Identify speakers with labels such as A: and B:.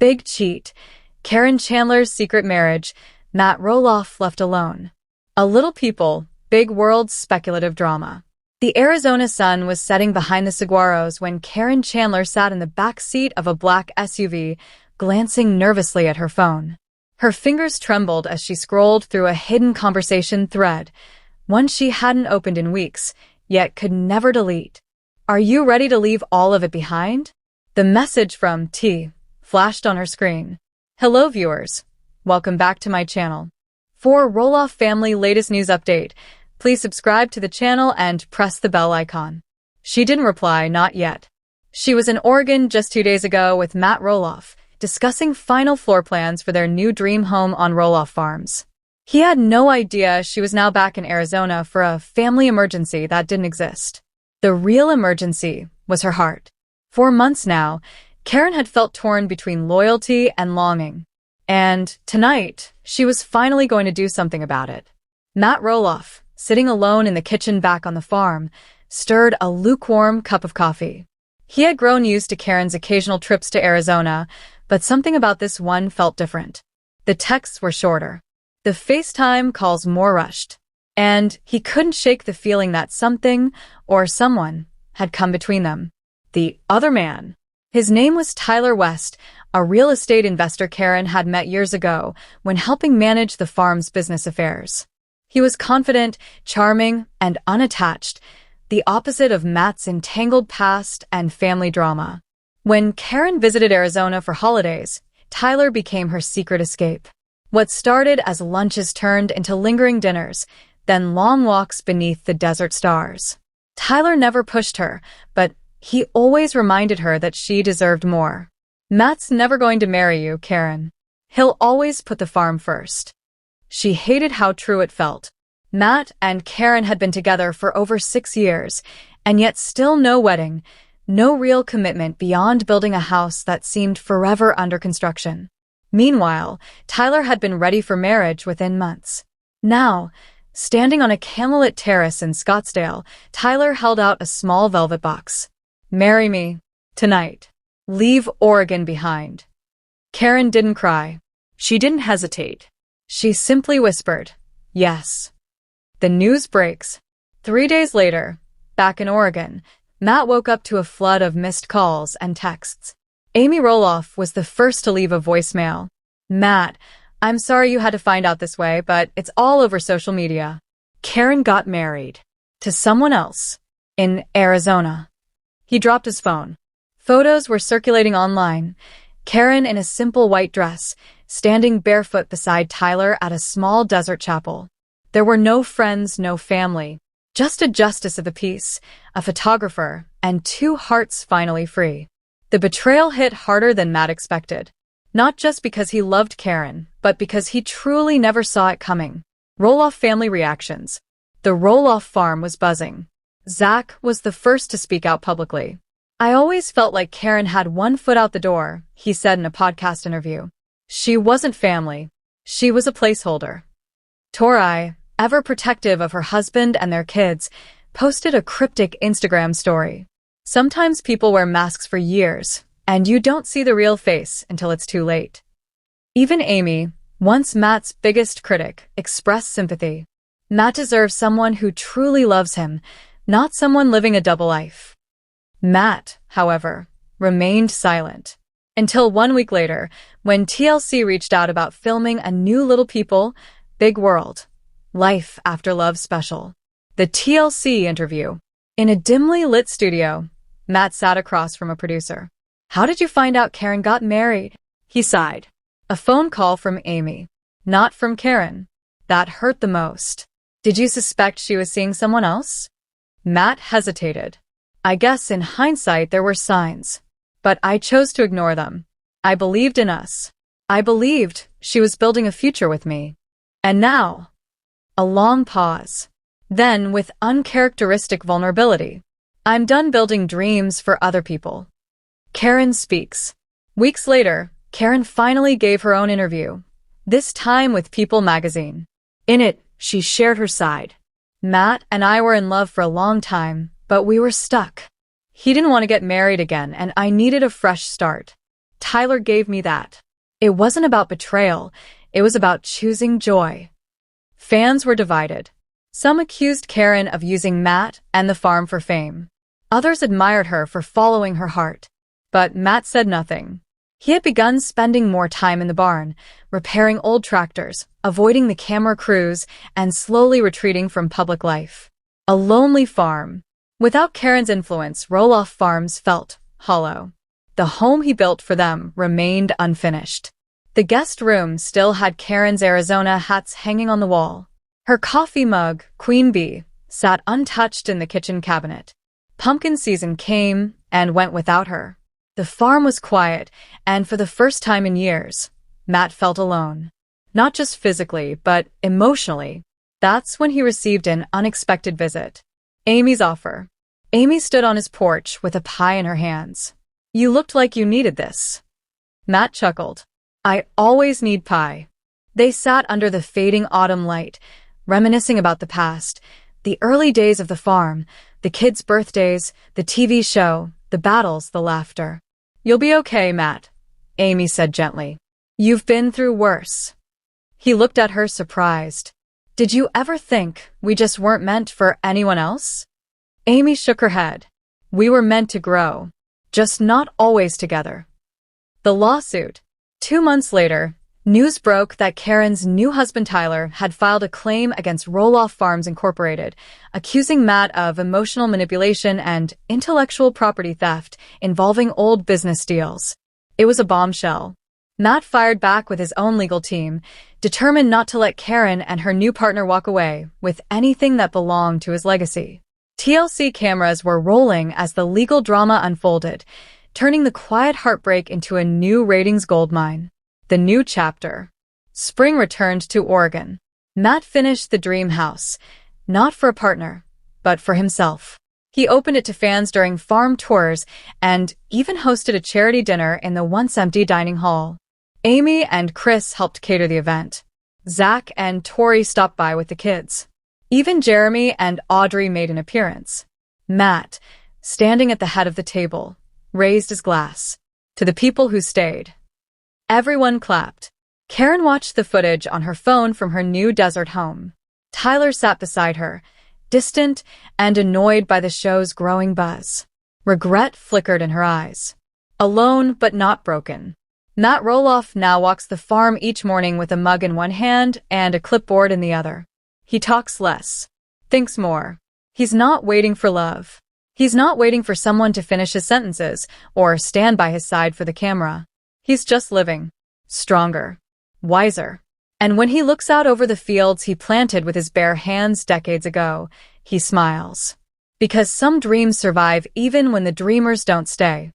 A: Big cheat. Caryn Chandler's secret marriage. Matt Roloff left alone. A Little People, Big World speculative drama. The Arizona sun was setting behind the saguaros when Caryn Chandler sat in the back seat of a black SUV, glancing nervously at her phone. Her fingers trembled as she scrolled through a hidden conversation thread, one she hadn't opened in weeks, yet could never delete. "Are you ready to leave all of it behind?" The message from T flashed on her screen. "Hello viewers, welcome back to my channel. For Roloff family latest news update, please subscribe to the channel and press the bell icon." She didn't reply, not yet. She was in Oregon just 2 days ago with Matt Roloff, discussing final floor plans for their new dream home on Roloff Farms. He had no idea she was now back in Arizona for a family emergency that didn't exist. The real emergency was her heart. For months now, Caryn had felt torn between loyalty and longing. And tonight, she was finally going to do something about it. Matt Roloff, sitting alone in the kitchen back on the farm, stirred a lukewarm cup of coffee. He had grown used to Caryn's occasional trips to Arizona, but something about this one felt different. The texts were shorter. The FaceTime calls more rushed. And he couldn't shake the feeling that something, or someone, had come between them. The other man. His name was Tyler West, a real estate investor Caryn had met years ago when helping manage the farm's business affairs. He was confident, charming, and unattached, the opposite of Matt's entangled past and family drama. When Caryn visited Arizona for holidays, Tyler became her secret escape. What started as lunches turned into lingering dinners, then long walks beneath the desert stars. Tyler never pushed her, but he always reminded her that she deserved more. "Matt's never going to marry you, Caryn. He'll always put the farm first." She hated how true it felt. Matt and Caryn had been together for over 6 years, and yet still no wedding, no real commitment beyond building a house that seemed forever under construction. Meanwhile, Tyler had been ready for marriage within months. Now, standing on a candlelit terrace in Scottsdale, Tyler held out a small velvet box. "Marry me. Tonight. Leave Oregon behind." Caryn didn't cry. She didn't hesitate. She simply whispered, "Yes." The news breaks. 3 days later, back in Oregon, Matt woke up to a flood of missed calls and texts. Amy Roloff was the first to leave a voicemail. "Matt, I'm sorry you had to find out this way, but it's all over social media. Caryn got married. To someone else. In Arizona." He dropped his phone. Photos were circulating online. Caryn in a simple white dress, standing barefoot beside Tyler at a small desert chapel. There were no friends, no family. Just a justice of the peace, a photographer, and 2 hearts finally free. The betrayal hit harder than Matt expected. Not just because he loved Caryn, but because he truly never saw it coming. Roloff family reactions. The Roloff farm was buzzing. Zach was the first to speak out publicly. "I always felt like Caryn had one foot out the door," he said in a podcast interview. "She wasn't family. She was a placeholder." Tori, ever protective of her husband and their kids, posted a cryptic Instagram story. "Sometimes people wear masks for years, and you don't see the real face until it's too late." Even Amy, once Matt's biggest critic, expressed sympathy. Matt deserves someone who truly loves him, not someone living a double life. Matt, however, remained silent. Until 1 week later, when TLC reached out about filming a new Little People, Big World, Life After Love special. The TLC interview. In a dimly lit studio, Matt sat across from a producer. "How did you find out Caryn got married?" He sighed. "A phone call from Amy. Not from Caryn. That hurt the most." "Did you suspect she was seeing someone else?" Matt hesitated. "I guess in hindsight there were signs. But I chose to ignore them. I believed in us. I believed she was building a future with me. And now..." A long pause. Then, with uncharacteristic vulnerability, "I'm done building dreams for other people." Caryn speaks. Weeks later, Caryn finally gave her own interview, this time with People magazine. In it, she shared her side. "Matt and I were in love for a long time, but we were stuck. He didn't want to get married again, and I needed a fresh start. Tyler gave me that. It wasn't about betrayal, it was about choosing joy. Fans were divided. Some accused Caryn of using Matt and the farm for fame. Others admired her for following her heart. But Matt said nothing. He had begun spending more time in the barn, repairing old tractors, avoiding the camera crews, and slowly retreating from public life. A lonely farm. Without Caryn's influence, Roloff Farms felt hollow. The home he built for them remained unfinished. The guest room still had Caryn's Arizona hats hanging on the wall. Her coffee mug, Queen Bee, sat untouched in the kitchen cabinet. Pumpkin season came and went without her. The farm was quiet, and for the first time in years, Matt felt alone. Not just physically, but emotionally. That's when he received an unexpected visit. Amy's offer. Amy stood on his porch with a pie in her hands. "You looked like you needed this." Matt chuckled. "I always need pie." They sat under the fading autumn light, reminiscing about the past, the early days of the farm, the kids' birthdays, the TV show, the battles, the laughter. "You'll be okay, Matt," Amy said gently. "You've been through worse." He looked at her surprised. "Did you ever think we just weren't meant for anyone else?" Amy shook her head. "We were meant to grow, just not always together." The lawsuit. 2 months later, news broke that Caryn's new husband Tyler had filed a claim against Roloff Farms Incorporated, accusing Matt of emotional manipulation and intellectual property theft involving old business deals. It was a bombshell. Matt fired back with his own legal team, determined not to let Caryn and her new partner walk away with anything that belonged to his legacy. TLC cameras were rolling as the legal drama unfolded, turning the quiet heartbreak into a new ratings goldmine. The new chapter. Spring returned to Oregon. Matt finished the dream house, not for a partner, but for himself. He opened it to fans during farm tours and even hosted a charity dinner in the once-empty dining hall. Amy and Chris helped cater the event. Zach and Tori stopped by with the kids. Even Jeremy and Audrey made an appearance. Matt, standing at the head of the table, raised his glass. To the people who stayed. Everyone clapped. Caryn watched the footage on her phone from her new desert home. Tyler sat beside her, distant and annoyed by the show's growing buzz. Regret flickered in her eyes. Alone but not broken. Matt Roloff now walks the farm each morning with a mug in one hand and a clipboard in the other. He talks less, thinks more. He's not waiting for love. He's not waiting for someone to finish his sentences or stand by his side for the camera. He's just living, stronger, wiser. And when he looks out over the fields he planted with his bare hands decades ago, he smiles. Because some dreams survive even when the dreamers don't stay.